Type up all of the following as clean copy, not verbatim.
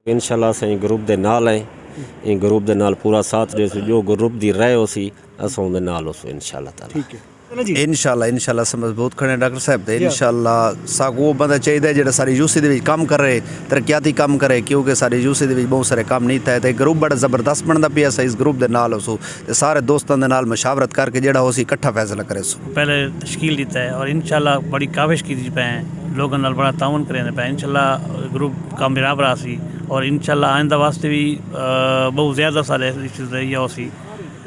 इंशाल्लाह असीं ग्रुप दे नाल हैं इन ग्रुप दे नाल पूरा साथ दे जो ग्रुप दी राय हो सी असां उहदे नाल हो इंशाल्लाह ताला। ठीक है जी इंशाल्लाह से मजबूत खड़े डॉक्टर साहब ते इंशाल्लाह साक वो बंदा चाहिए जेड़ा सारी यूसी दे विच काम करे तरक्याती काम करे क्योंकि सारी यूसी दे विच बहुत सारे काम नहीं थे ते ग्रुप बड़ा ज़बरदस्त बनदा पिया सा इस ग्रुप दे नाल हो ते सारे दोस्तों दे नाल मशावरत करके जेड़ा हो सी इकट्ठा फैसला करे सो पहले तश्कील दिता है और इंशाल्लाह बड़ी काविश की पे लोगों नाल बड़ा ताउन करें पे इंशाल्लाह ग्रुप कामयाब रहा सी और इंशाल्लाह आइंदा वास्ते भी बहुत ज़्यादा सारे रही हो सी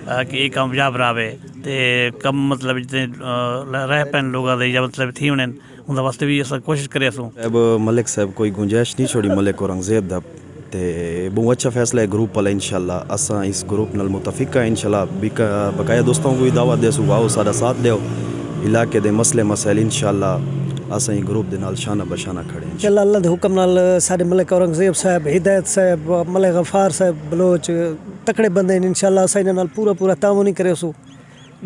कि ये कामयाब रहे ते कम मतलब जितने रह पैन लोग या मतलब थी उन्हें उनके वास्ते भी ऐसा कोशिश करे सो। अब मलिक साहब कोई गुंजाइश नहीं छोड़ी मलिक औरंगजेब दा ते बहुत अच्छा फैसला है ग्रुप वाला इंशाल्लाह असा इस ग्रुप नाल मुतफिक है इंशाल्लाह बकाया दोस्तों को भी दावत दे सो आओ सारा साथ दो इलाके दे मसले मसाइल इंशाल्लाह असा ही ग्रुप दे नाल शाना बशाना खड़े इंशाल्लाह अल्लाह दे हुक्म नाल सारे मलिक औरंगजेब साहब हिदायत साहब मलिक गफार साहब बलोच तकड़े बंदे इंशाल्लाह असा इन्हां नाल पूरा ताउन ही करे सो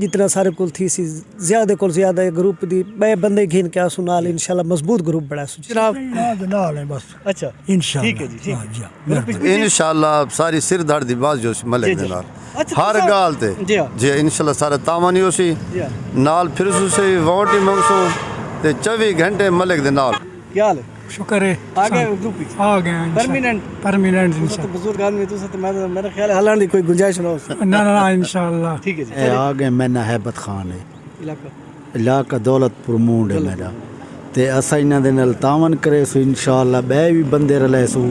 जितना सारे कुल थी सी ज़्यादा को ज़्यादा ग्रुप दी बे बंदे घिन के आसू नाल इंशाल्लाह मजबूत ग्रुप बड़ा सो जनाब नाल है बस। अच्छा इंशाल्लाह ठीक है जी ठीक इंशाल्लाह सारी सिर दर्द दी बात जो मलिक दे नाल हर गाल ते जी इंशाल्लाह सारा तावानी होसी नाल फिर से वोट ही मंगसो ते 24 घंटे मलिक दे नाल क्या हाल है शुक्र है आ गए ग्रुप आ गए परमानेंट तो बुजुर्ग आदमी तो सत मैं मेरा ख्याल है हलाने दी कोई गुंजाइश ना हो ना इंशाल्लाह ठीक है जी आ गए मैंने हैबत खान है इलाका इलाका दौलतपुर मूंड है मेरा ते असा इन्हां दे नाल तावन करे सो इंशाल्लाह बे भी बंदे रले सो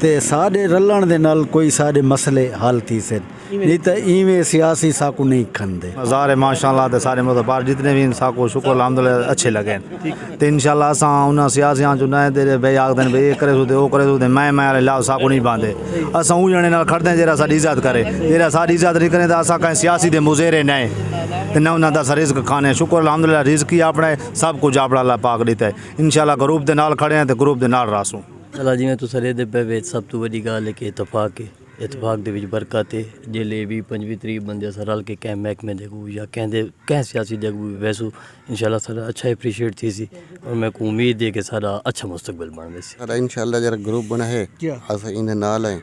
ते साडे रलण दे नाल कोई साडे मसले हल थी से नहीं तो इवें सियासी साकू नहीं खंदे नज़ारे माशाल्लाह ते सारे मतलब जितने भी साको शुक्र अल्हम्दुलिल्लाह अच्छे लगे ते इंशाल्लाह असा उन्हां सियासियां जो नए दे भाई आखदे भाई ये करे सो ते ओ करे सो ते मैं ला साको नहीं बांधे असा उ जने नाल खड़दे जेरा साडी इज्जत करे जेरा साडी इज्जत नहीं करे तो असा कहीं सियासी दे मुजेरे नहीं ते ना उन्हां दा रिज़्क खाने शुक्र अल्हम्दुलिल्लाह रिज़्क ही अपने सब कुछ अपना अल्लाह पाक दिता है इंशाल्लाह ग्रुप दे नाल खड़े हैं ते ग्रुप दे नाल रासूं चला जिवें तुस रेदे पे सब तो वड्डी गल है कि इतफाक दे विच बरकत है जेले 20-25-30 बंदे अस रल के कैं महकमे देखू या कैं सियासी देखू वैसू इंशाल्लाह सारा अच्छा अप्रीशिएट थी सी और मैं को उम्मीद है कि सारा अच्छा मुस्तकबिल बन सी सारा इंशाल्लाह जरा ग्रुप बना है अस इन नाल है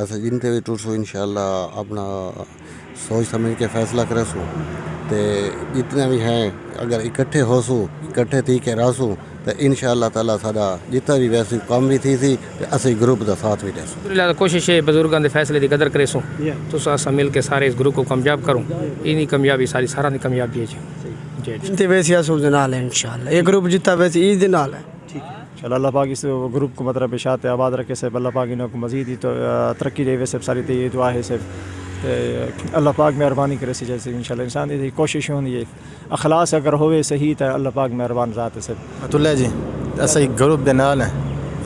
अस जिनते भी टूटसो इंशाल्लाह अपना सोच समझ के फैसला करे सो ते जितने भी हैं अगर इकट्ठे हो सो इकट्ठे थी के रासो तो इंशाअल्लाह ताला सारा जितना भी वैसे काम भी थी तो असी ग्रुप का साथ भी दे कोशिश है बुजुर्गों के फैसले की कदर करे सो तो असा मिल के सारे इस ग्रुप को कामयाब करूँ इन्हीं कामयाबी सारा की कामयाबी है जी वैसे असूल नाल है इंशाल्लाह ये ग्रुप जितना वैसे ईद नाल है चलो अल्लाह पाक इस ग्रुप को मतलब पेशात आबाद रखे से अल्लाह पाक इनको मज़ीद ही तो तरक्की दे वैसे सारी तो ये दुआ है से अल्लाह पाक मेहरबानी करे से जैसे इंशाल्लाह इंसान की कोशिश होनी है अखलास अगर होवे सही तो अल्लाह पाक मेहरबान ज़ात से अतुल्ला जी असा ग्रुप दे नाल है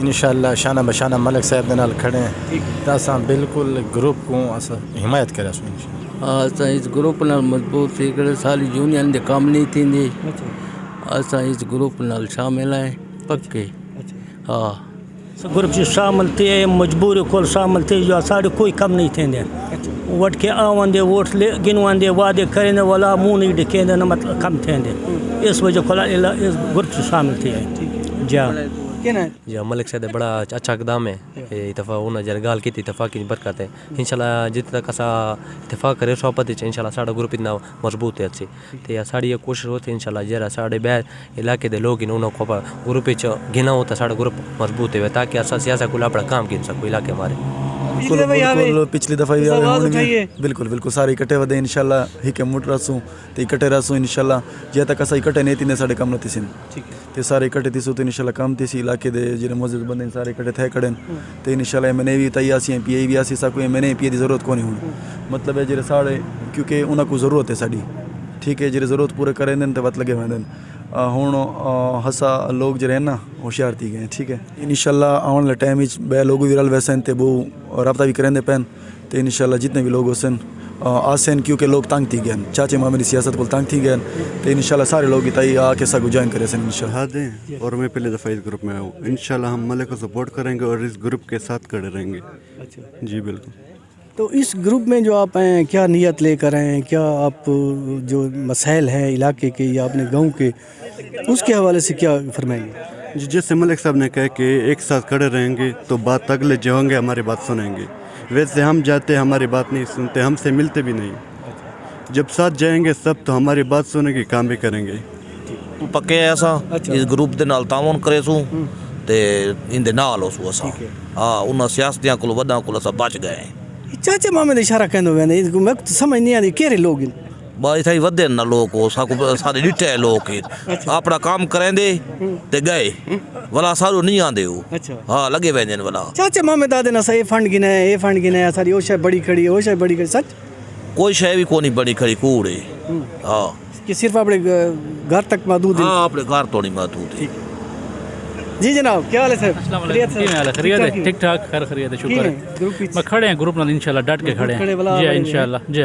इंशाल्लाह शाना बशाना मलिक साहब दे नाल खड़े हैं तो असा बिल्कुल ग्रुप को असा हिमायत करे सो इंशाल्लाह असा इस ग्रुप नाल मजबूत थी करे सारी यूनियन दे काम नहीं थींदे असा इस ग्रुप नाल शामिल हैं पक्के हाँ ग्रुप से शामिल थे मजबूर को शामिल थे जो सारे कोई कम नहीं थे वोट के आवन वोट गिनवान वादे करें वाला मुँह नहीं दिखे न मतलब कम थे इस वजह को इस ग्रुप से शामिल थे जा जी मलिक साहब बड़ा अच्छा इकदाम है इतफाक उन्हें जरा गाल की इतफाक की बरकत है इंशाल्लाह जितने तक असा इतफाक करे सोपत इंशाल्लाह साड़ा ग्रुप इतना मजबूत है अच्छी तो साड़ी ये कोशिश होती है इंशाल्लाह जरा साढ़े बैर इलाके के लोग उन्होंने ग्रुप गिना होता साड़ा ग्रुप मजबूत है ताकि असा सियासा को अपना काम गिन सको इलाके हमारे बिल्कुल पिछली दफ़ा बिल्कुल सारे इकट्ठे वधे इंशाल्लाह ही के मुट रसूँ तो इकट्ठे रसूँ इंशाल्लाह जे तक असा इकट्ठे नहीं थी साढ़े कम न थी तो सारे इकट्ठे थी तो इंशाल्लाह कम थी इलाके दे जो मौजूद बंदे सारे इकट्ठे थे खड़े तो इंशाल्लाह मैंने भी तई आसी पी भी आसी साकू मैंने पी की जरूरत को नहीं हूँ मतलब है जो साढ़े क्योंकि उन्होंने को जरूरत है साड़ी ठीक है जो जरूरत पूरे करें तो वत लगे वेंदे हूँ हसा लोग जो ना होशियार थी गए ठीक है इंशाल्लाह आने वाले टाइम बे लोग भी रल वैसे तो बहु रबता भी करेंदे पैन तो इंशाल्लाह जितने भी लोग होसन आसन क्योंकि लोग तंग थी गए चाचे मामली सियासत को तंग थी गए तो इंशाल्लाह सारे लोग तई आके सब ज्वाइन करे सन इंशाल्लाह दें और मैं पहले दफ़ा इस ग्रुप में आऊँ इंशाल्लाह हम मलिक को सपोर्ट करेंगे और इस ग्रुप के साथ खड़े रहेंगे। अच्छा जी बिल्कुल। तो इस ग्रुप में जो आप हैं क्या नियत लेकर आए हैं, क्या आप जो मसाइल हैं इलाके के या अपने गांव के उसके हवाले से क्या फरमाएंगे? जैसे मलिक साहब ने कहा कि एक साथ खड़े रहेंगे तो बात अगले जो होंगे हमारी बात सुनेंगे, वैसे हम जाते हमारी बात नहीं सुनते, हमसे मिलते भी नहीं। जब साथ जाएंगे सब तो हमारी बात सुनेंगे, काम भी करेंगे। पक्के ऐसा इस ग्रुप दे नाल तावन करे सू ते इंदे नाल हो सू असा हाँ उन्हां सियासतियां कोल वड्डां कोल असां बच गए। चाचे मामे दा इशारा कहंदो वेंदे मैं समझ नहीं आंदी केरे लोग इन बा इत्थे वधे न लोग हो साकू सारे डिठे लोग अपना काम करेंदे ते गए वला सारू नहीं आंदे हो हाँ लगे वेंदे वला। चाचे मामे दादे ना सही फंड गिने ए फंड गिने सारी ओ शय बड़ी खड़ी ओ शय बड़ी खड़ी सच कोई शय भी कोनी बड़ी खड़ी कूड़ है हाँ कि सिर्फ अपने घर तक महदूद है। हाँ अपने घर तो नहीं महदूद है। जी जनाब क्या हाल है सर? खैरियत है ठीक ठाक खैर खैरियत है शुक्र है। मैं खड़े हैं ग्रुप नाल इंशाल्लाह डट के खड़े हैं जी इंशाल्लाह जी।